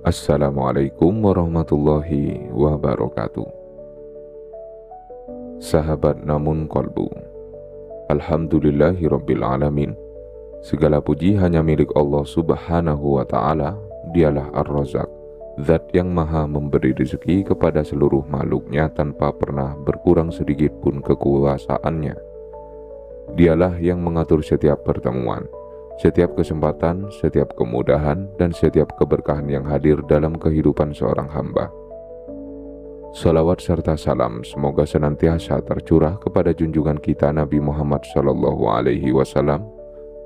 Assalamualaikum warahmatullahi wabarakatuh. Sahabat namun kolbu, Alhamdulillahirabbil alamin. Segala puji hanya milik Allah subhanahu wa ta'ala. Dialah Ar-Razzaq, zat yang maha memberi rezeki kepada seluruh makhluknya tanpa pernah berkurang sedikit pun kekuasaannya. Dialah yang mengatur setiap pertemuan, setiap kesempatan, setiap kemudahan, dan setiap keberkahan yang hadir dalam kehidupan seorang hamba. Salawat serta salam semoga senantiasa tercurah kepada junjungan kita Nabi Muhammad SAW,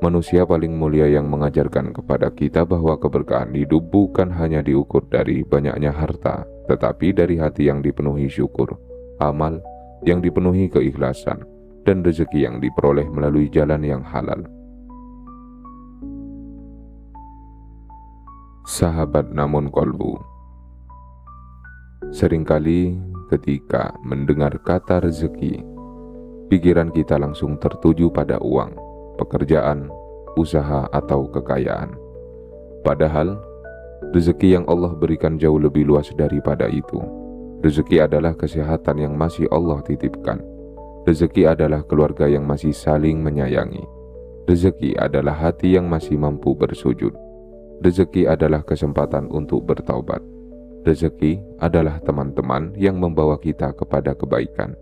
manusia paling mulia yang mengajarkan kepada kita bahwa keberkahan hidup bukan hanya diukur dari banyaknya harta, tetapi dari hati yang dipenuhi syukur, amal yang dipenuhi keikhlasan, dan rezeki yang diperoleh melalui jalan yang halal. Sahabat namun kolbu, seringkali ketika mendengar kata rezeki, pikiran kita langsung tertuju pada uang, pekerjaan, usaha, atau kekayaan. Padahal, rezeki yang Allah berikan jauh lebih luas daripada itu. Rezeki adalah kesehatan yang masih Allah titipkan. Rezeki adalah keluarga yang masih saling menyayangi. Rezeki adalah hati yang masih mampu bersujud. Rezeki adalah kesempatan untuk bertaubat. Rezeki adalah teman-teman yang membawa kita kepada kebaikan.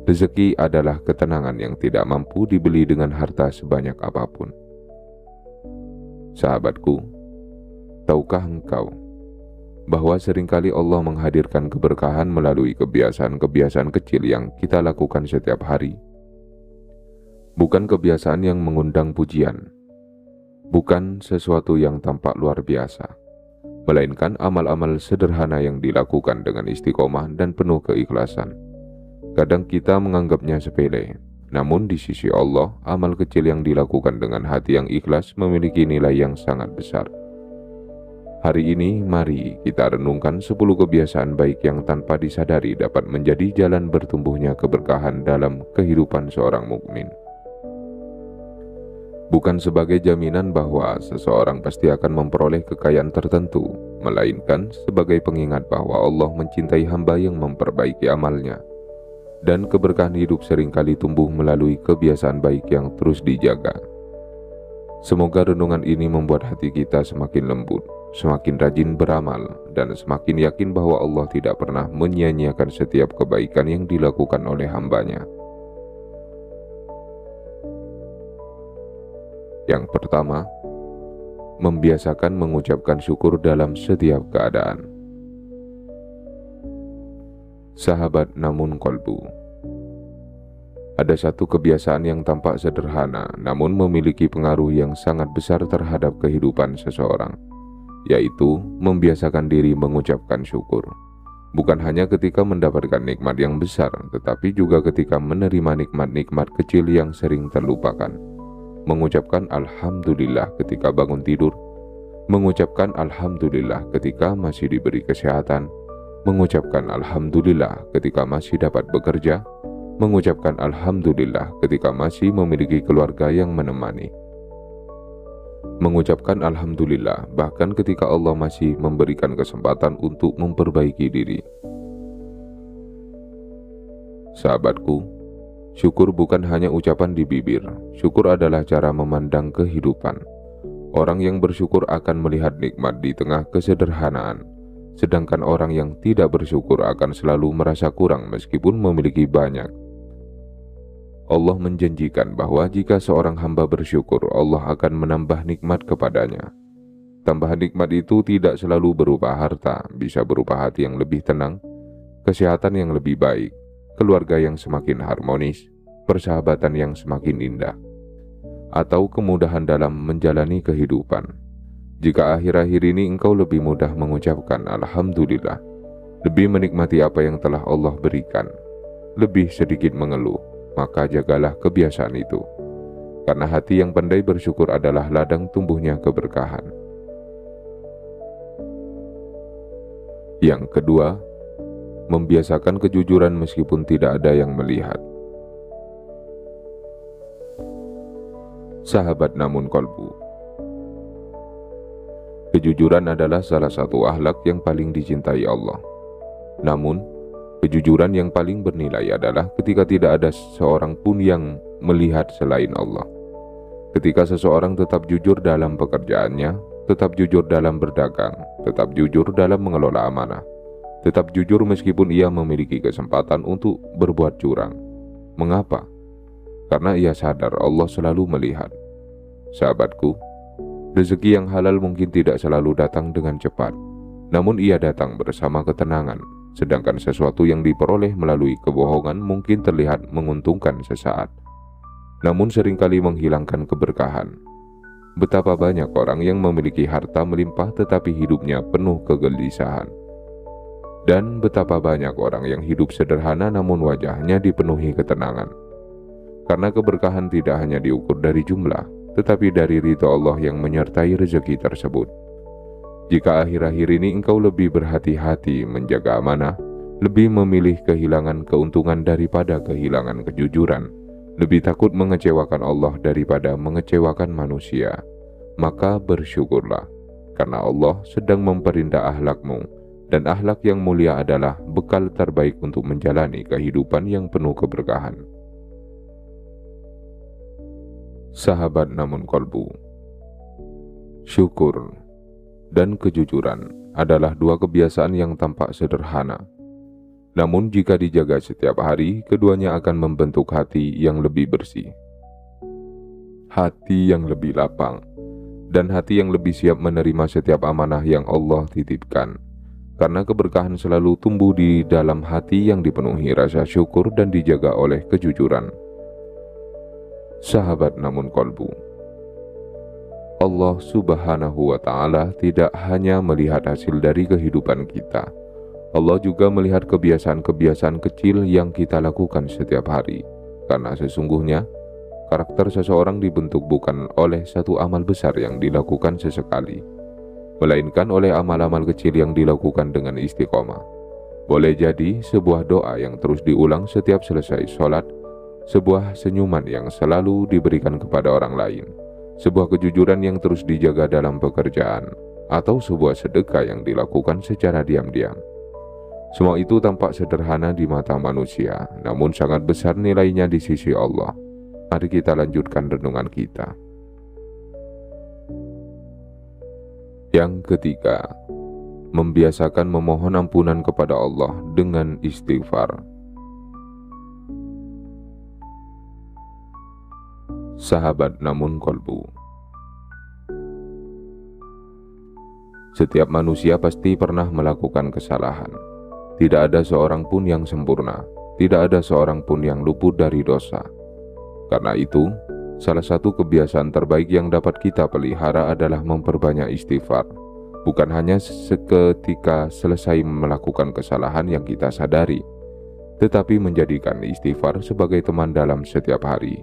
Rezeki adalah ketenangan yang tidak mampu dibeli dengan harta sebanyak apapun. Sahabatku, tahukah engkau bahwa seringkali Allah menghadirkan keberkahan melalui kebiasaan-kebiasaan kecil yang kita lakukan setiap hari? Bukan kebiasaan yang mengundang pujian, bukan sesuatu yang tampak luar biasa, melainkan amal-amal sederhana yang dilakukan dengan istiqomah dan penuh keikhlasan. Kadang kita menganggapnya sepele, namun di sisi Allah, amal kecil yang dilakukan dengan hati yang ikhlas memiliki nilai yang sangat besar. Hari ini, mari kita renungkan 10 kebiasaan baik yang tanpa disadari dapat menjadi jalan bertumbuhnya keberkahan dalam kehidupan seorang mukmin. Bukan sebagai jaminan bahwa seseorang pasti akan memperoleh kekayaan tertentu, melainkan sebagai pengingat bahwa Allah mencintai hamba yang memperbaiki amalnya. Dan keberkahan hidup seringkali tumbuh melalui kebiasaan baik yang terus dijaga. Semoga renungan ini membuat hati kita semakin lembut, semakin rajin beramal, dan semakin yakin bahwa Allah tidak pernah menyia-nyiakan setiap kebaikan yang dilakukan oleh hambanya. Yang pertama, membiasakan mengucapkan syukur dalam setiap keadaan. Sahabat namun kolbu, ada satu kebiasaan yang tampak sederhana namun memiliki pengaruh yang sangat besar terhadap kehidupan seseorang, yaitu membiasakan diri mengucapkan syukur. Bukan hanya ketika mendapatkan nikmat yang besar, tetapi juga ketika menerima nikmat-nikmat kecil yang sering terlupakan. Mengucapkan Alhamdulillah ketika bangun tidur, mengucapkan Alhamdulillah ketika masih diberi kesehatan, mengucapkan Alhamdulillah ketika masih dapat bekerja, mengucapkan Alhamdulillah ketika masih memiliki keluarga yang menemani, mengucapkan Alhamdulillah bahkan ketika Allah masih memberikan kesempatan untuk memperbaiki diri. Sahabatku, syukur bukan hanya ucapan di bibir, syukur adalah cara memandang kehidupan. Orang yang bersyukur akan melihat nikmat di tengah kesederhanaan, sedangkan orang yang tidak bersyukur akan selalu merasa kurang meskipun memiliki banyak. Allah menjanjikan bahwa jika seorang hamba bersyukur, Allah akan menambah nikmat kepadanya. Tambahan nikmat itu tidak selalu berupa harta, bisa berupa hati yang lebih tenang, kesehatan yang lebih baik, keluarga yang semakin harmonis, persahabatan yang semakin indah, atau kemudahan dalam menjalani kehidupan. Jika akhir-akhir ini engkau lebih mudah mengucapkan Alhamdulillah, lebih menikmati apa yang telah Allah berikan, lebih sedikit mengeluh, maka jagalah kebiasaan itu. Karena hati yang pandai bersyukur adalah ladang tumbuhnya keberkahan. Yang kedua, membiasakan kejujuran meskipun tidak ada yang melihat. Sahabat namun kolbu, Kejujuran adalah salah satu akhlak yang paling dicintai Allah. Namun, kejujuran yang paling bernilai adalah ketika tidak ada seorang pun yang melihat selain Allah. Ketika seseorang tetap jujur dalam pekerjaannya, tetap jujur dalam berdagang, tetap jujur dalam mengelola amanah, tetap jujur meskipun ia memiliki kesempatan untuk berbuat curang. Mengapa? Karena ia sadar Allah selalu melihat. Sahabatku, rezeki yang halal mungkin tidak selalu datang dengan cepat, namun ia datang bersama ketenangan, sedangkan sesuatu yang diperoleh melalui kebohongan mungkin terlihat menguntungkan sesaat, namun seringkali menghilangkan keberkahan. Betapa banyak orang yang memiliki harta melimpah tetapi hidupnya penuh kegelisahan. Dan betapa banyak orang yang hidup sederhana namun wajahnya dipenuhi ketenangan. Karena keberkahan tidak hanya diukur dari jumlah, tetapi dari ridha Allah yang menyertai rezeki tersebut. Jika akhir-akhir ini engkau lebih berhati-hati menjaga amanah, lebih memilih kehilangan keuntungan daripada kehilangan kejujuran, lebih takut mengecewakan Allah daripada mengecewakan manusia, maka bersyukurlah, karena Allah sedang memperindah akhlakmu, dan akhlak yang mulia adalah bekal terbaik untuk menjalani kehidupan yang penuh keberkahan. Sahabat namun kolbu, syukur dan kejujuran adalah dua kebiasaan yang tampak sederhana. Namun jika dijaga setiap hari, keduanya akan membentuk hati yang lebih bersih, hati yang lebih lapang, dan hati yang lebih siap menerima setiap amanah yang Allah titipkan. Karena keberkahan selalu tumbuh di dalam hati yang dipenuhi rasa syukur dan dijaga oleh kejujuran. Sahabat namun kolbu, Allah Subhanahu wa Ta'ala tidak hanya melihat hasil dari kehidupan kita. Allah juga melihat kebiasaan-kebiasaan kecil yang kita lakukan setiap hari. Karena sesungguhnya karakter seseorang dibentuk bukan oleh satu amal besar yang dilakukan sesekali, melainkan oleh amal-amal kecil yang dilakukan dengan istiqomah. Boleh jadi sebuah doa yang terus diulang setiap selesai sholat, sebuah senyuman yang selalu diberikan kepada orang lain, sebuah kejujuran yang terus dijaga dalam pekerjaan, atau sebuah sedekah yang dilakukan secara diam-diam. Semua itu tampak sederhana di mata manusia, namun sangat besar nilainya di sisi Allah. Mari kita lanjutkan renungan kita. Yang ketiga, membiasakan memohon ampunan kepada Allah dengan istighfar. Sahabat namun kolbu, setiap manusia pasti pernah melakukan kesalahan. Tidak ada seorang pun yang sempurna, tidak ada seorang pun yang luput dari dosa. Karena itu, salah satu kebiasaan terbaik yang dapat kita pelihara adalah memperbanyak istighfar. Bukan hanya seketika selesai melakukan kesalahan yang kita sadari, tetapi menjadikan istighfar sebagai teman dalam setiap hari.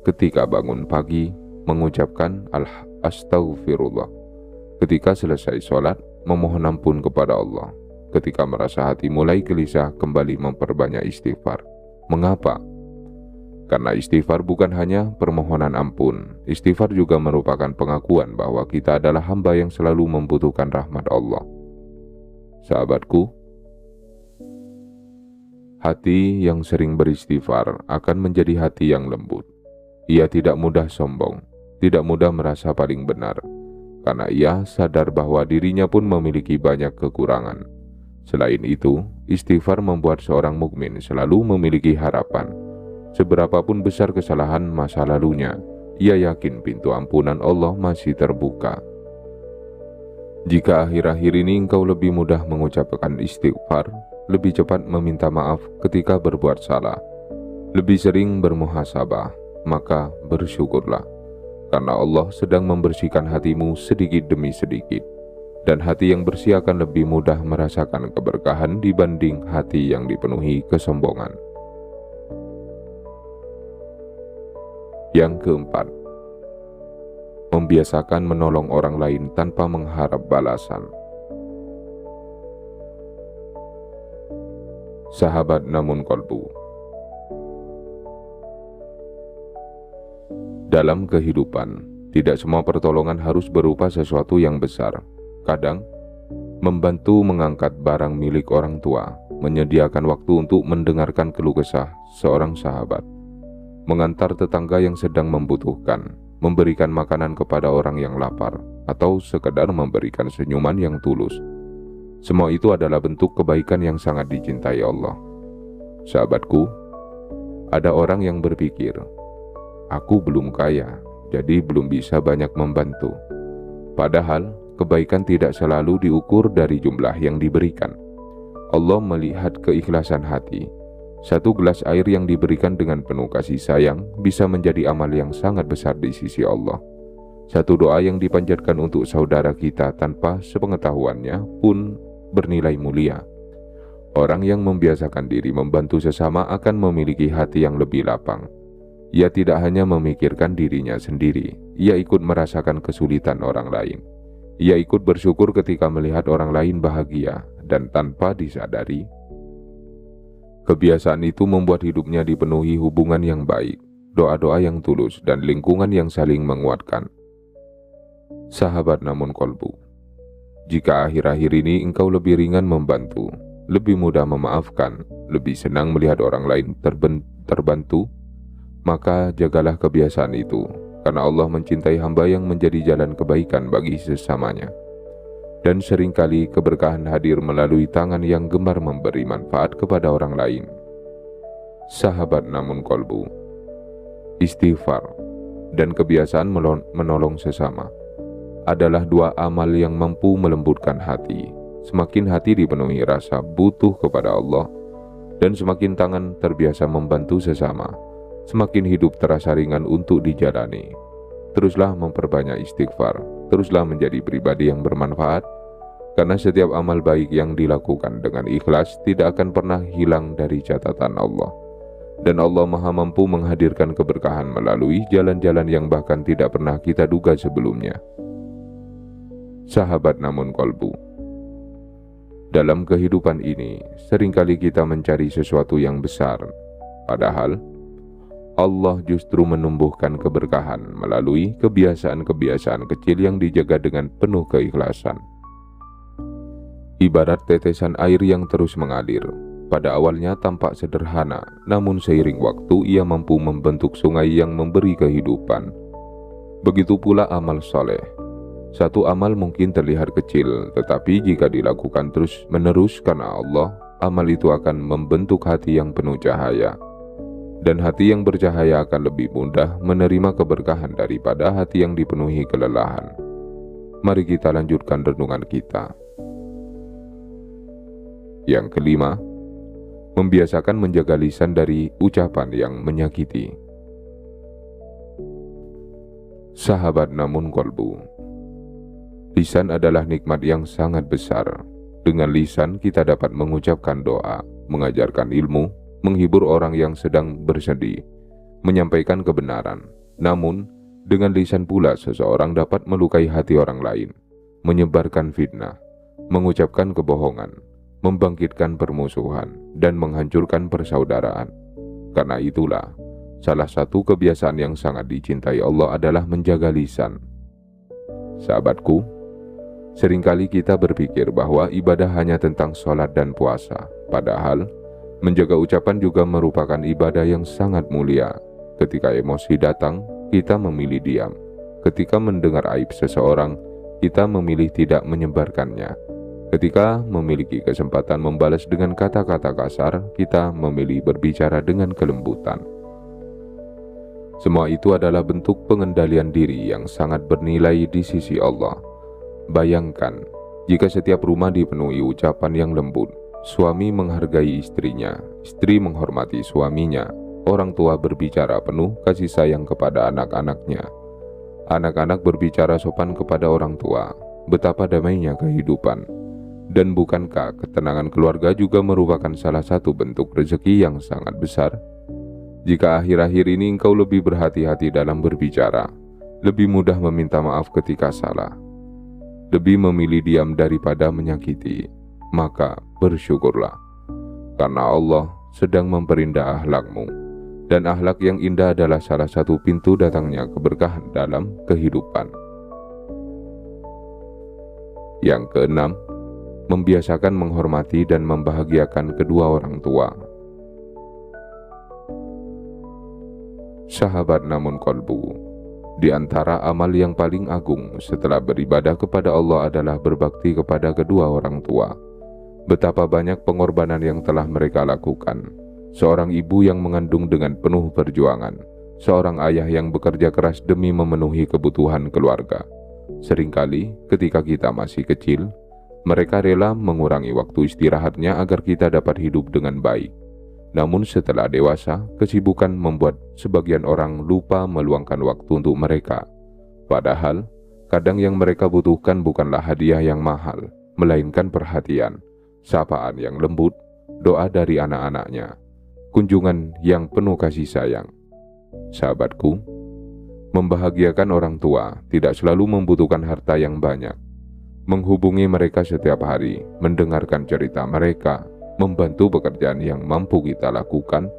Ketika bangun pagi, mengucapkan astaghfirullah. Ketika selesai sholat, memohon ampun kepada Allah. Ketika merasa hati mulai gelisah, kembali memperbanyak istighfar. Mengapa? Karena istighfar bukan hanya permohonan ampun. Istighfar juga merupakan pengakuan bahwa kita adalah hamba yang selalu membutuhkan rahmat Allah. Sahabatku, hati yang sering beristighfar akan menjadi hati yang lembut. Ia tidak mudah sombong, tidak mudah merasa paling benar, karena ia sadar bahwa dirinya pun memiliki banyak kekurangan. Selain itu, istighfar membuat seorang mukmin selalu memiliki harapan. Seberapapun besar kesalahan masa lalunya, ia yakin pintu ampunan Allah masih terbuka. Jika akhir-akhir ini engkau lebih mudah mengucapkan istighfar, lebih cepat meminta maaf ketika berbuat salah, lebih sering bermuhasabah, maka bersyukurlah, karena Allah sedang membersihkan hatimu sedikit demi sedikit, dan hati yang bersih akan lebih mudah merasakan keberkahan dibanding hati yang dipenuhi kesombongan. Yang keempat, membiasakan menolong orang lain tanpa mengharap balasan. Sahabat namun kolbu, dalam kehidupan, tidak semua pertolongan harus berupa sesuatu yang besar. Kadang, membantu mengangkat barang milik orang tua, menyediakan waktu untuk mendengarkan keluh kesah seorang sahabat, mengantar tetangga yang sedang membutuhkan, memberikan makanan kepada orang yang lapar, atau sekedar memberikan senyuman yang tulus. Semua itu adalah bentuk kebaikan yang sangat dicintai Allah. Sahabatku, ada orang yang berpikir, aku belum kaya, jadi belum bisa banyak membantu. Padahal, kebaikan tidak selalu diukur dari jumlah yang diberikan. Allah melihat keikhlasan hati. Satu gelas air yang diberikan dengan penuh kasih sayang bisa menjadi amal yang sangat besar di sisi Allah. Satu doa yang dipanjatkan untuk saudara kita tanpa sepengetahuannya pun bernilai mulia. Orang yang membiasakan diri membantu sesama akan memiliki hati yang lebih lapang. Ia tidak hanya memikirkan dirinya sendiri, ia ikut merasakan kesulitan orang lain. Ia ikut bersyukur ketika melihat orang lain bahagia, dan tanpa disadari, kebiasaan itu membuat hidupnya dipenuhi hubungan yang baik, doa-doa yang tulus, dan lingkungan yang saling menguatkan. Sahabat namun kolbu, jika akhir-akhir ini engkau lebih ringan membantu, lebih mudah memaafkan, lebih senang melihat orang lain terbantu, maka jagalah kebiasaan itu, karena Allah mencintai hamba yang menjadi jalan kebaikan bagi sesamanya. Dan seringkali keberkahan hadir melalui tangan yang gemar memberi manfaat kepada orang lain. Sahabat namun kolbu, istighfar dan kebiasaan menolong sesama adalah dua amal yang mampu melembutkan hati. Semakin hati dipenuhi rasa butuh kepada Allah, dan semakin tangan terbiasa membantu sesama, semakin hidup terasa ringan untuk dijalani. Teruslah memperbanyak istighfar, teruslah menjadi pribadi yang bermanfaat, karena setiap amal baik yang dilakukan dengan ikhlas tidak akan pernah hilang dari catatan Allah. Dan Allah Maha mampu menghadirkan keberkahan melalui jalan-jalan yang bahkan tidak pernah kita duga sebelumnya. Sahabat namun kolbu, dalam kehidupan ini seringkali kita mencari sesuatu yang besar, padahal Allah justru menumbuhkan keberkahan melalui kebiasaan-kebiasaan kecil yang dijaga dengan penuh keikhlasan. Ibarat tetesan air yang terus mengalir, pada awalnya tampak sederhana, namun seiring waktu ia mampu membentuk sungai yang memberi kehidupan. Begitu pula amal soleh. Satu amal mungkin terlihat kecil, tetapi jika dilakukan terus-menerus karena Allah, amal itu akan membentuk hati yang penuh cahaya. Dan hati yang bercahaya akan lebih mudah menerima keberkahan daripada hati yang dipenuhi kelelahan. Mari kita lanjutkan renungan kita. Yang kelima, membiasakan menjaga lisan dari ucapan yang menyakiti. Sahabat namun kolbu, lisan adalah nikmat yang sangat besar. Dengan lisan kita dapat mengucapkan doa, mengajarkan ilmu, menghibur orang yang sedang bersedih, menyampaikan kebenaran. Namun, dengan lisan pula seseorang dapat melukai hati orang lain, menyebarkan fitnah, mengucapkan kebohongan, membangkitkan permusuhan, dan menghancurkan persaudaraan. Karena itulah, salah satu kebiasaan yang sangat dicintai Allah adalah menjaga lisan. Sahabatku, seringkali kita berpikir bahwa ibadah hanya tentang sholat dan puasa, padahal menjaga ucapan juga merupakan ibadah yang sangat mulia. Ketika emosi datang, kita memilih diam. Ketika mendengar aib seseorang, kita memilih tidak menyebarkannya. Ketika memiliki kesempatan membalas dengan kata-kata kasar, kita memilih berbicara dengan kelembutan. Semua itu adalah bentuk pengendalian diri yang sangat bernilai di sisi Allah. Bayangkan, jika setiap rumah dipenuhi ucapan yang lembut, suami menghargai istrinya, istri menghormati suaminya, orang tua berbicara penuh kasih sayang kepada anak-anaknya, anak-anak berbicara sopan kepada orang tua, betapa damainya kehidupan. Dan bukankah ketenangan keluarga juga merupakan salah satu bentuk rezeki yang sangat besar? Jika akhir-akhir ini engkau lebih berhati-hati dalam berbicara, lebih mudah meminta maaf ketika salah, lebih memilih diam daripada menyakiti, maka bersyukurlah, karena Allah sedang memperindah akhlakmu, dan akhlak yang indah adalah salah satu pintu datangnya keberkahan dalam kehidupan. Yang keenam, membiasakan menghormati dan membahagiakan kedua orang tua. Sahabat namun kolbu, di antara amal yang paling agung setelah beribadah kepada Allah adalah berbakti kepada kedua orang tua. Betapa banyak pengorbanan yang telah mereka lakukan. Seorang ibu yang mengandung dengan penuh perjuangan, seorang ayah yang bekerja keras demi memenuhi kebutuhan keluarga. Seringkali ketika kita masih kecil, mereka rela mengurangi waktu istirahatnya agar kita dapat hidup dengan baik. Namun setelah dewasa, kesibukan membuat sebagian orang lupa meluangkan waktu untuk mereka. Padahal, kadang yang mereka butuhkan bukanlah hadiah yang mahal, melainkan perhatian, sapaan yang lembut, doa dari anak-anaknya, kunjungan yang penuh kasih sayang. Sahabatku, membahagiakan orang tua tidak selalu membutuhkan harta yang banyak. Menghubungi mereka setiap hari, mendengarkan cerita mereka, membantu pekerjaan yang mampu kita lakukan,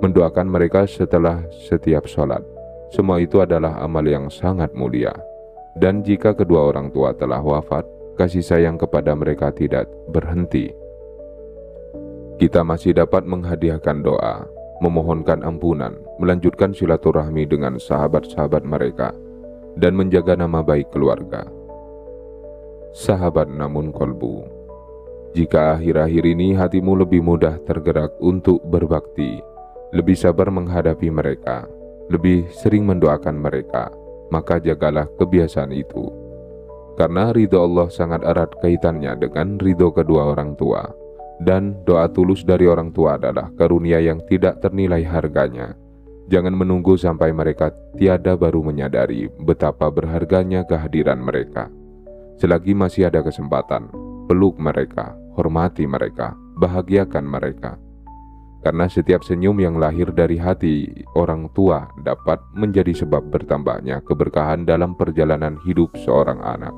mendoakan mereka setelah setiap sholat. Semua itu adalah amal yang sangat mulia. Dan jika kedua orang tua telah wafat, kasih sayang kepada mereka tidak berhenti. Kita masih dapat menghadiahkan doa, memohonkan ampunan, melanjutkan silaturahmi dengan sahabat-sahabat mereka, dan menjaga nama baik keluarga. Sahabat namun kolbu, jika akhir-akhir ini hatimu lebih mudah tergerak untuk berbakti, lebih sabar menghadapi mereka, lebih sering mendoakan mereka, maka jagalah kebiasaan itu. Karena ridho Allah sangat erat kaitannya dengan ridho kedua orang tua. Dan doa tulus dari orang tua adalah karunia yang tidak ternilai harganya. Jangan menunggu sampai mereka tiada baru menyadari betapa berharganya kehadiran mereka. Selagi masih ada kesempatan, peluk mereka, hormati mereka, bahagiakan mereka. Karena setiap senyum yang lahir dari hati orang tua dapat menjadi sebab bertambahnya keberkahan dalam perjalanan hidup seorang anak.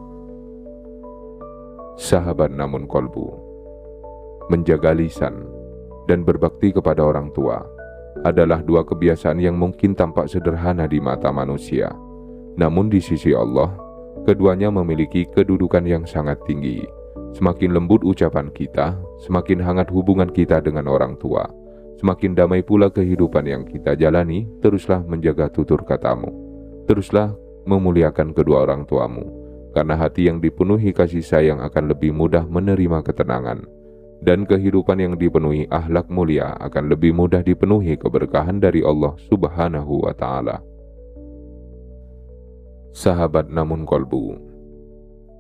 Sahabat namun kolbu, menjaga lisan dan berbakti kepada orang tua adalah dua kebiasaan yang mungkin tampak sederhana di mata manusia. Namun di sisi Allah, keduanya memiliki kedudukan yang sangat tinggi. Semakin lembut ucapan kita, semakin hangat hubungan kita dengan orang tua, semakin damai pula kehidupan yang kita jalani. Teruslah menjaga tutur katamu, teruslah memuliakan kedua orang tuamu, karena hati yang dipenuhi kasih sayang akan lebih mudah menerima ketenangan, dan kehidupan yang dipenuhi akhlak mulia akan lebih mudah dipenuhi keberkahan dari Allah Subhanahu wa Ta'ala. Sahabat namun kolbu,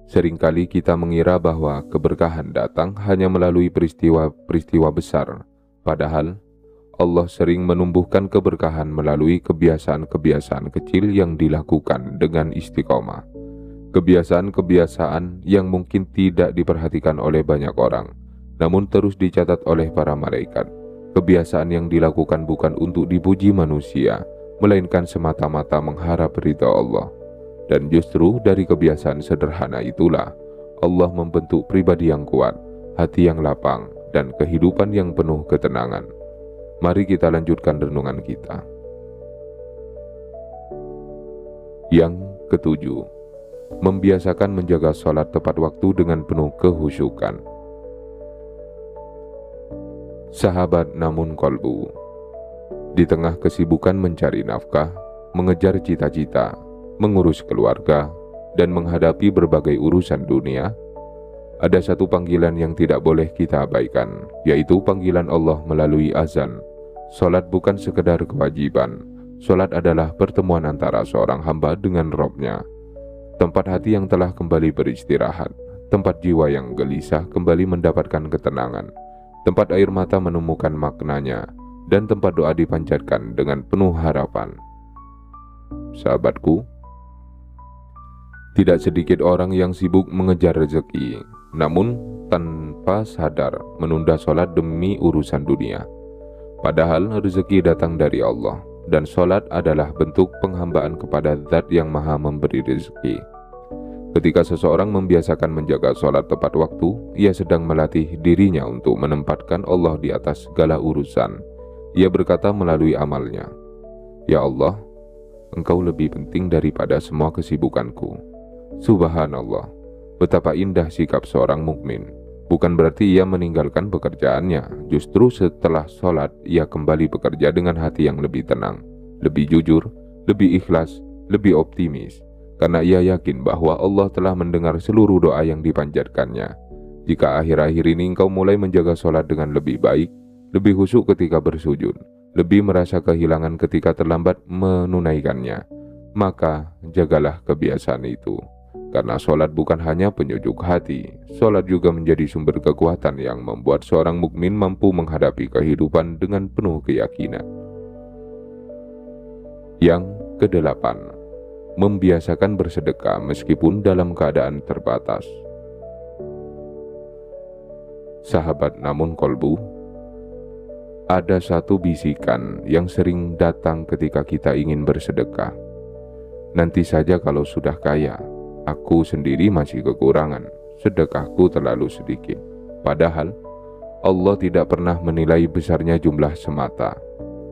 seringkali kita mengira bahwa keberkahan datang hanya melalui peristiwa-peristiwa besar, padahal Allah sering menumbuhkan keberkahan melalui kebiasaan-kebiasaan kecil yang dilakukan dengan istiqomah. Kebiasaan-kebiasaan yang mungkin tidak diperhatikan oleh banyak orang, namun terus dicatat oleh para malaikat. Kebiasaan yang dilakukan bukan untuk dipuji manusia, melainkan semata-mata mengharap ridha Allah. Dan justru dari kebiasaan sederhana itulah Allah membentuk pribadi yang kuat, hati yang lapang, dan kehidupan yang penuh ketenangan. Mari kita lanjutkan renungan kita. Yang ketujuh, membiasakan menjaga sholat tepat waktu dengan penuh kehusyukan. Sahabat namun kolbu, di tengah kesibukan mencari nafkah, mengejar cita-cita, mengurus keluarga, dan menghadapi berbagai urusan dunia, ada satu panggilan yang tidak boleh kita abaikan, yaitu panggilan Allah melalui azan. Sholat bukan sekedar kewajiban, sholat adalah pertemuan antara seorang hamba dengan Rabb-Nya. Tempat hati yang telah kembali beristirahat, tempat jiwa yang gelisah kembali mendapatkan ketenangan, tempat air mata menemukan maknanya, dan tempat doa dipanjatkan dengan penuh harapan. Sahabatku, tidak sedikit orang yang sibuk mengejar rezeki, namun tanpa sadar menunda sholat demi urusan dunia. Padahal rezeki datang dari Allah, dan sholat adalah bentuk penghambaan kepada Zat yang Maha Memberi rezeki. Ketika seseorang membiasakan menjaga sholat tepat waktu, ia sedang melatih dirinya untuk menempatkan Allah di atas segala urusan. Ia berkata melalui amalnya, "Ya Allah, Engkau lebih penting daripada semua kesibukanku. Subhanallah, Betapa indah sikap seorang mukmin. Bukan berarti ia meninggalkan pekerjaannya. Justru setelah sholat, ia kembali bekerja dengan hati yang lebih tenang, lebih jujur, lebih ikhlas, lebih optimis. Karena ia yakin bahwa Allah telah mendengar seluruh doa yang dipanjatkannya. Jika akhir-akhir ini engkau mulai menjaga sholat dengan lebih baik, lebih khusyuk ketika bersujud, lebih merasa kehilangan ketika terlambat menunaikannya, maka jagalah kebiasaan itu. Karena sholat bukan hanya penyejuk hati, sholat juga menjadi sumber kekuatan yang membuat seorang mukmin mampu menghadapi kehidupan dengan penuh keyakinan. Yang kedelapan, membiasakan bersedekah meskipun dalam keadaan terbatas. Sahabat namun kolbu, ada satu bisikan yang sering datang ketika kita ingin bersedekah. Nanti saja kalau sudah kaya, aku sendiri masih kekurangan, sedekahku terlalu sedikit. Padahal Allah tidak pernah menilai besarnya jumlah semata.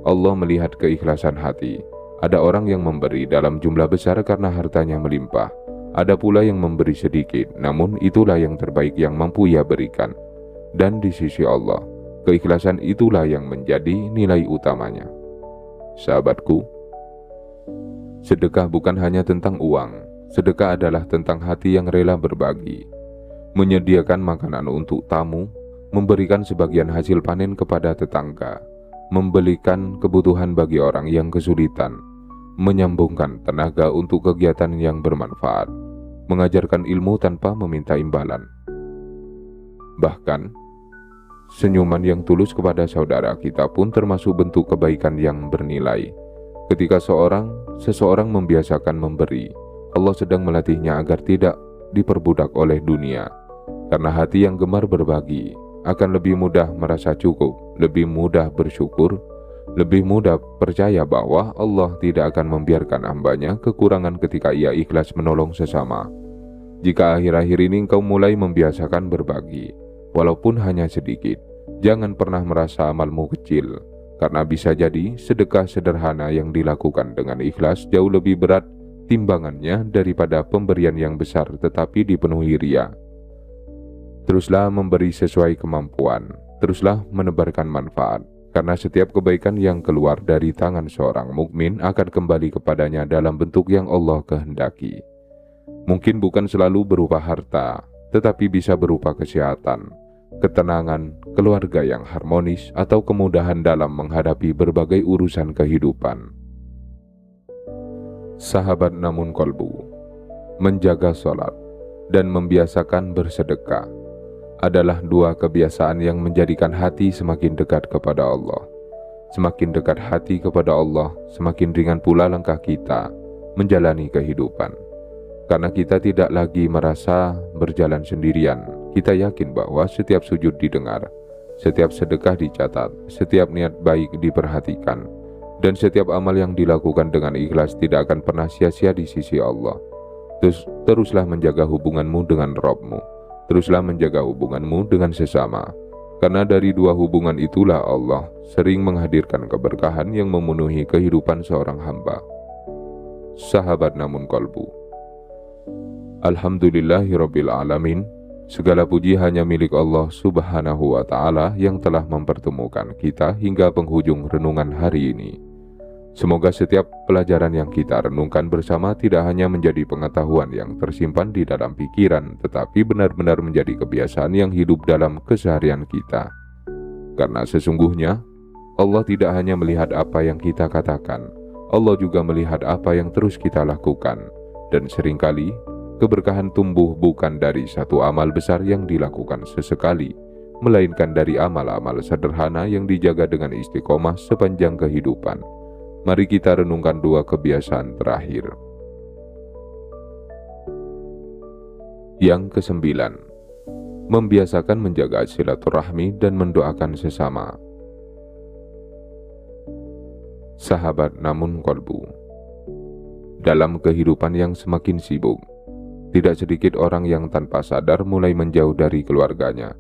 Allah melihat keikhlasan hati. Ada orang yang memberi dalam jumlah besar karena hartanya melimpah. Ada pula yang memberi sedikit, namun itulah yang terbaik yang mampu ia berikan. Dan di sisi Allah, keikhlasan itulah yang menjadi nilai utamanya. Sahabatku, sedekah bukan hanya tentang uang. Sedekah adalah tentang hati yang rela berbagi, menyediakan makanan untuk tamu, memberikan sebagian hasil panen kepada tetangga, membelikan kebutuhan bagi orang yang kesulitan, menyambungkan tenaga untuk kegiatan yang bermanfaat, mengajarkan ilmu tanpa meminta imbalan. Bahkan, senyuman yang tulus kepada saudara kita pun termasuk bentuk kebaikan yang bernilai. Ketika seseorang membiasakan memberi, Allah sedang melatihnya agar tidak diperbudak oleh dunia. Karena hati yang gemar berbagi akan lebih mudah merasa cukup, lebih mudah bersyukur, lebih mudah percaya bahwa Allah tidak akan membiarkan hambanya kekurangan ketika ia ikhlas menolong sesama. Jika akhir-akhir ini engkau mulai membiasakan berbagi, walaupun hanya sedikit, jangan pernah merasa amalmu kecil. Karena bisa jadi sedekah sederhana yang dilakukan dengan ikhlas jauh lebih berat timbangannya daripada pemberian yang besar tetapi dipenuhi ria. Teruslah memberi sesuai kemampuan, teruslah menebarkan manfaat, karena setiap kebaikan yang keluar dari tangan seorang mukmin akan kembali kepadanya dalam bentuk yang Allah kehendaki. Mungkin bukan selalu berupa harta, tetapi bisa berupa kesehatan, ketenangan, keluarga yang harmonis, atau kemudahan dalam menghadapi berbagai urusan kehidupan. Sahabat namun kolbu, menjaga sholat dan membiasakan bersedekah adalah dua kebiasaan yang menjadikan hati semakin dekat kepada Allah. Semakin dekat hati kepada Allah, semakin ringan pula langkah kita menjalani kehidupan. Karena kita tidak lagi merasa berjalan sendirian, kita yakin bahwa setiap sujud didengar, setiap sedekah dicatat, setiap niat baik diperhatikan, dan setiap amal yang dilakukan dengan ikhlas tidak akan pernah sia-sia di sisi Allah. Teruslah menjaga hubunganmu dengan Rabb-mu. Teruslah menjaga hubunganmu dengan sesama. Karena dari dua hubungan itulah Allah sering menghadirkan keberkahan yang memenuhi kehidupan seorang hamba. Sahabat namun kolbu, Alhamdulillahirabbil alamin. Segala puji hanya milik Allah Subhanahu wa Ta'ala yang telah mempertemukan kita hingga penghujung renungan hari ini. Semoga setiap pelajaran yang kita renungkan bersama tidak hanya menjadi pengetahuan yang tersimpan di dalam pikiran, tetapi benar-benar menjadi kebiasaan yang hidup dalam keseharian kita. Karena sesungguhnya Allah tidak hanya melihat apa yang kita katakan, Allah juga melihat apa yang terus kita lakukan. Dan seringkali keberkahan tumbuh bukan dari satu amal besar yang dilakukan sesekali, melainkan dari amal-amal sederhana yang dijaga dengan istiqomah sepanjang kehidupan. Mari kita renungkan dua kebiasaan terakhir. Yang kesembilan, membiasakan menjaga silaturahmi dan mendoakan sesama. Sahabat namun kolbu, dalam kehidupan yang semakin sibuk, tidak sedikit orang yang tanpa sadar mulai menjauh dari keluarganya.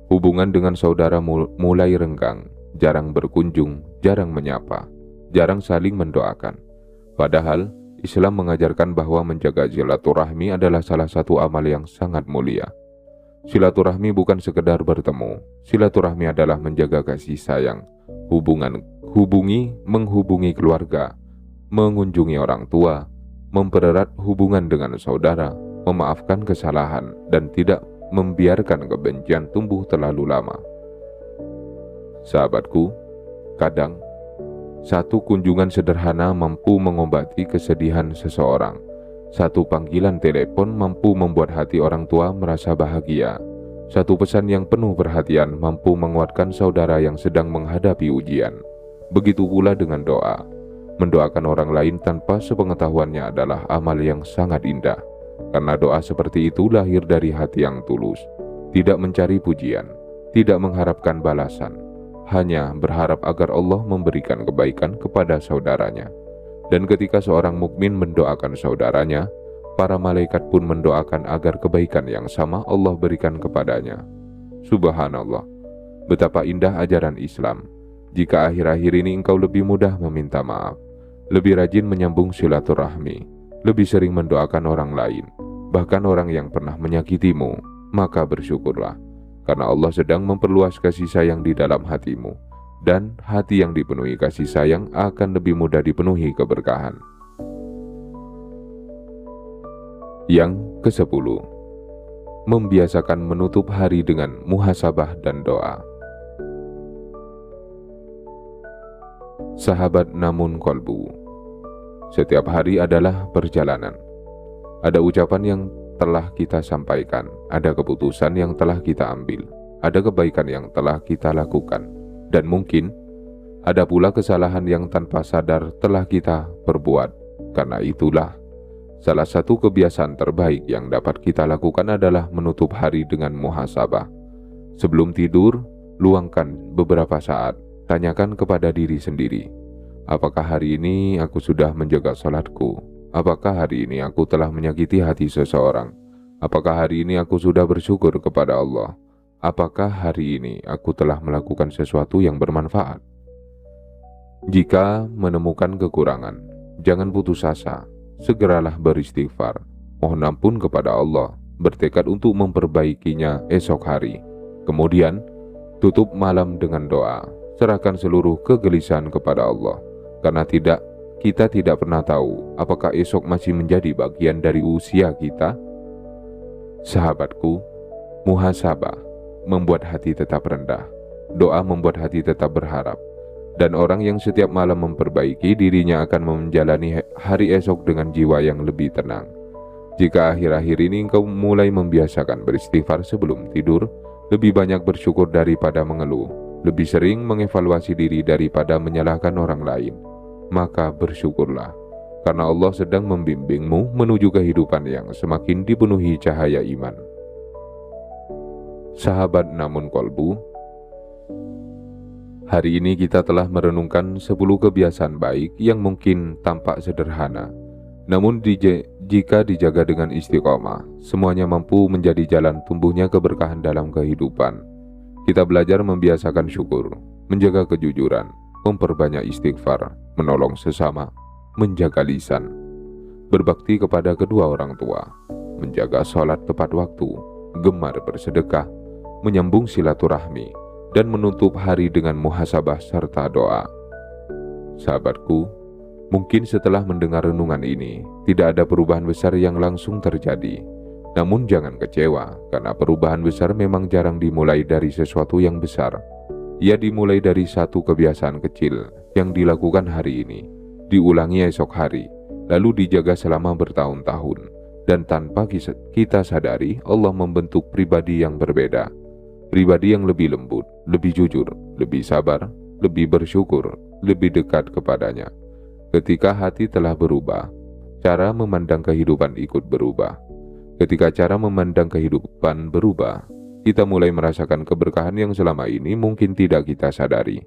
Hubungan dengan saudara mulai renggang, jarang berkunjung, jarang menyapa, jarang saling mendoakan. Padahal Islam mengajarkan bahwa menjaga silaturahmi adalah salah satu amal yang sangat mulia. Silaturahmi bukan sekedar bertemu. Silaturahmi adalah menjaga kasih sayang, menghubungi keluarga, mengunjungi orang tua, mempererat hubungan dengan saudara, memaafkan kesalahan, dan tidak membiarkan kebencian tumbuh terlalu lama. Sahabatku, kadang satu kunjungan sederhana mampu mengobati kesedihan seseorang. Satu panggilan telepon mampu membuat hati orang tua merasa bahagia. Satu pesan yang penuh perhatian mampu menguatkan saudara yang sedang menghadapi ujian. Begitu pula dengan doa. Mendoakan orang lain tanpa sepengetahuannya adalah amal yang sangat indah. Karena doa seperti itu lahir dari hati yang tulus, tidak mencari pujian, tidak mengharapkan balasan, hanya berharap agar Allah memberikan kebaikan kepada saudaranya. Dan ketika seorang mukmin mendoakan saudaranya, para malaikat pun mendoakan agar kebaikan yang sama Allah berikan kepadanya. Subhanallah, betapa indah ajaran Islam. Jika akhir-akhir ini engkau lebih mudah meminta maaf, lebih rajin menyambung silaturahmi, lebih sering mendoakan orang lain, bahkan orang yang pernah menyakitimu, maka bersyukurlah, karena Allah sedang memperluas kasih sayang di dalam hatimu. Dan hati yang dipenuhi kasih sayang akan lebih mudah dipenuhi keberkahan. Yang ke-10, membiasakan menutup hari dengan muhasabah dan doa. Sahabat namun kolbu, setiap hari adalah perjalanan. Ada ucapan yang telah kita sampaikan, ada keputusan yang telah kita ambil, ada kebaikan yang telah kita lakukan, dan mungkin ada pula kesalahan yang tanpa sadar telah kita perbuat. Karena itulah, salah satu kebiasaan terbaik yang dapat kita lakukan adalah menutup hari dengan muhasabah. Sebelum tidur, luangkan beberapa saat, tanyakan kepada diri sendiri, apakah hari ini aku sudah menjaga salatku? Apakah hari ini aku telah menyakiti hati seseorang? Apakah hari ini aku sudah bersyukur kepada Allah? Apakah hari ini aku telah melakukan sesuatu yang bermanfaat? Jika menemukan kekurangan, jangan putus asa, segeralah beristighfar, mohon ampun kepada Allah, bertekad untuk memperbaikinya esok hari. Kemudian, tutup malam dengan doa, serahkan seluruh kegelisahan kepada Allah, karena kita tidak pernah tahu apakah esok masih menjadi bagian dari usia kita. Sahabatku, muhasabah membuat hati tetap rendah, doa membuat hati tetap berharap, dan orang yang setiap malam memperbaiki dirinya akan menjalani hari esok dengan jiwa yang lebih tenang. Jika akhir-akhir ini engkau mulai membiasakan beristighfar sebelum tidur, lebih banyak bersyukur daripada mengeluh, lebih sering mengevaluasi diri daripada menyalahkan orang lain, maka bersyukurlah, karena Allah sedang membimbingmu menuju kehidupan yang semakin dipenuhi cahaya iman. Sahabat namun kolbu, hari ini kita telah merenungkan 10 kebiasaan baik yang mungkin tampak sederhana, namun jika dijaga dengan istiqomah, semuanya mampu menjadi jalan tumbuhnya keberkahan dalam kehidupan. Kita belajar membiasakan syukur, menjaga kejujuran, memperbanyak istighfar, menolong sesama, menjaga lisan, berbakti kepada kedua orang tua, menjaga sholat tepat waktu, gemar bersedekah, menyambung silaturahmi, dan menutup hari dengan muhasabah serta doa. Sahabatku, mungkin setelah mendengar renungan ini, tidak ada perubahan besar yang langsung terjadi. Namun jangan kecewa, karena perubahan besar memang jarang dimulai dari sesuatu yang besar. Ia dimulai dari satu kebiasaan kecil yang dilakukan hari ini, diulangi esok hari, lalu dijaga selama bertahun-tahun. Dan tanpa kita sadari, Allah membentuk pribadi yang berbeda. Pribadi yang lebih lembut, lebih jujur, lebih sabar, lebih bersyukur, lebih dekat kepadanya. Ketika hati telah berubah, cara memandang kehidupan ikut berubah. Ketika cara memandang kehidupan berubah, kita mulai merasakan keberkahan yang selama ini mungkin tidak kita sadari.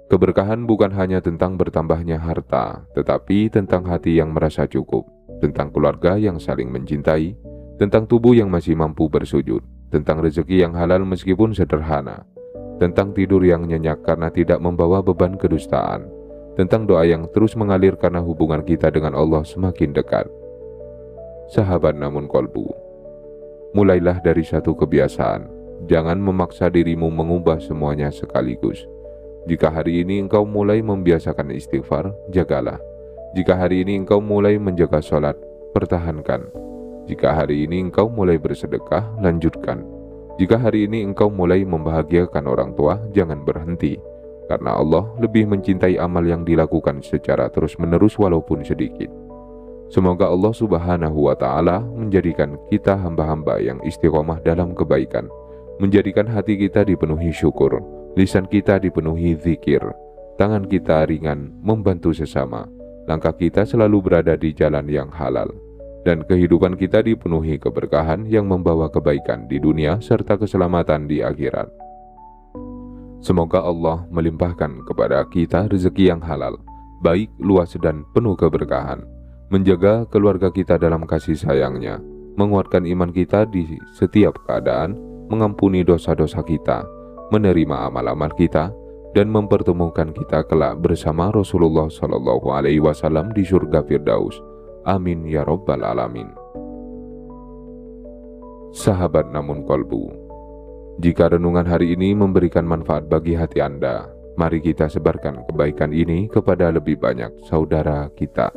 Keberkahan bukan hanya tentang bertambahnya harta, tetapi tentang hati yang merasa cukup, tentang keluarga yang saling mencintai, tentang tubuh yang masih mampu bersujud, tentang rezeki yang halal meskipun sederhana, tentang tidur yang nyenyak karena tidak membawa beban kedustaan, tentang doa yang terus mengalir karena hubungan kita dengan Allah semakin dekat. Sahabat namun kolbu, mulailah dari satu kebiasaan. Jangan memaksa dirimu mengubah semuanya sekaligus. Jika hari ini engkau mulai membiasakan istighfar, jagalah. Jika hari ini engkau mulai menjaga sholat, pertahankan. Jika hari ini engkau mulai bersedekah, lanjutkan. Jika hari ini engkau mulai membahagiakan orang tua, jangan berhenti. Karena Allah lebih mencintai amal yang dilakukan secara terus-menerus walaupun sedikit. Semoga Allah Subhanahu wa Ta'ala menjadikan kita hamba-hamba yang istiqomah dalam kebaikan, menjadikan hati kita dipenuhi syukur, lisan kita dipenuhi zikir, tangan kita ringan membantu sesama, langkah kita selalu berada di jalan yang halal, dan kehidupan kita dipenuhi keberkahan yang membawa kebaikan di dunia serta keselamatan di akhirat. Semoga Allah melimpahkan kepada kita rezeki yang halal, baik, luas, dan penuh keberkahan, menjaga keluarga kita dalam kasih sayangnya, menguatkan iman kita di setiap keadaan, mengampuni dosa-dosa kita, menerima amal-amal kita, dan mempertemukan kita kelak bersama Rasulullah SAW di surga Firdaus. Amin ya Rabbal Alamin. Sahabat namun kolbu, jika renungan hari ini memberikan manfaat bagi hati Anda, mari kita sebarkan kebaikan ini kepada lebih banyak saudara kita.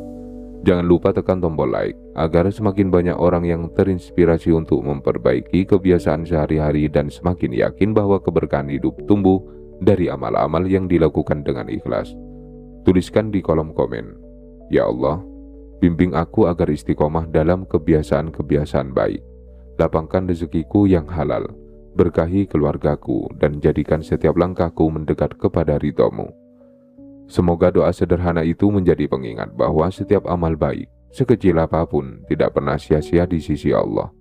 Jangan lupa tekan tombol like, agar semakin banyak orang yang terinspirasi untuk memperbaiki kebiasaan sehari-hari dan semakin yakin bahwa keberkahan hidup tumbuh dari amal-amal yang dilakukan dengan ikhlas. Tuliskan di kolom komen, "Ya Allah, bimbing aku agar istiqomah dalam kebiasaan-kebiasaan baik. Lapangkan rezekiku yang halal, berkahi keluargaku, dan jadikan setiap langkahku mendekat kepada ridho-Mu." Semoga doa sederhana itu menjadi pengingat bahwa setiap amal baik, sekecil apapun, tidak pernah sia-sia di sisi Allah.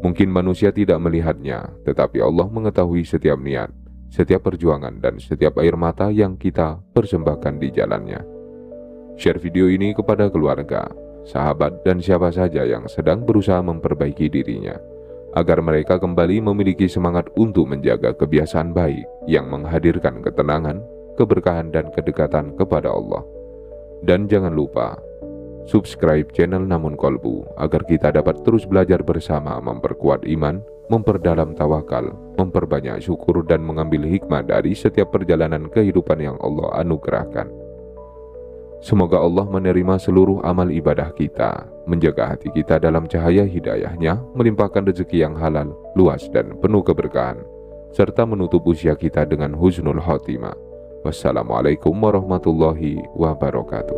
Mungkin manusia tidak melihatnya, tetapi Allah mengetahui setiap niat, setiap perjuangan, dan setiap air mata yang kita persembahkan di jalannya. Share video ini kepada keluarga, sahabat, dan siapa saja yang sedang berusaha memperbaiki dirinya, agar mereka kembali memiliki semangat untuk menjaga kebiasaan baik yang menghadirkan ketenangan, keberkahan, dan kedekatan kepada Allah. Dan jangan lupa subscribe channel Namun Kolbu agar kita dapat terus belajar bersama memperkuat iman, memperdalam tawakal, memperbanyak syukur, dan mengambil hikmah dari setiap perjalanan kehidupan yang Allah anugerahkan. Semoga Allah menerima seluruh amal ibadah kita, menjaga hati kita dalam cahaya hidayahnya, melimpahkan rezeki yang halal, luas, dan penuh keberkahan, serta menutup usia kita dengan husnul khotimah. Wassalamualaikum warahmatullahi wabarakatuh.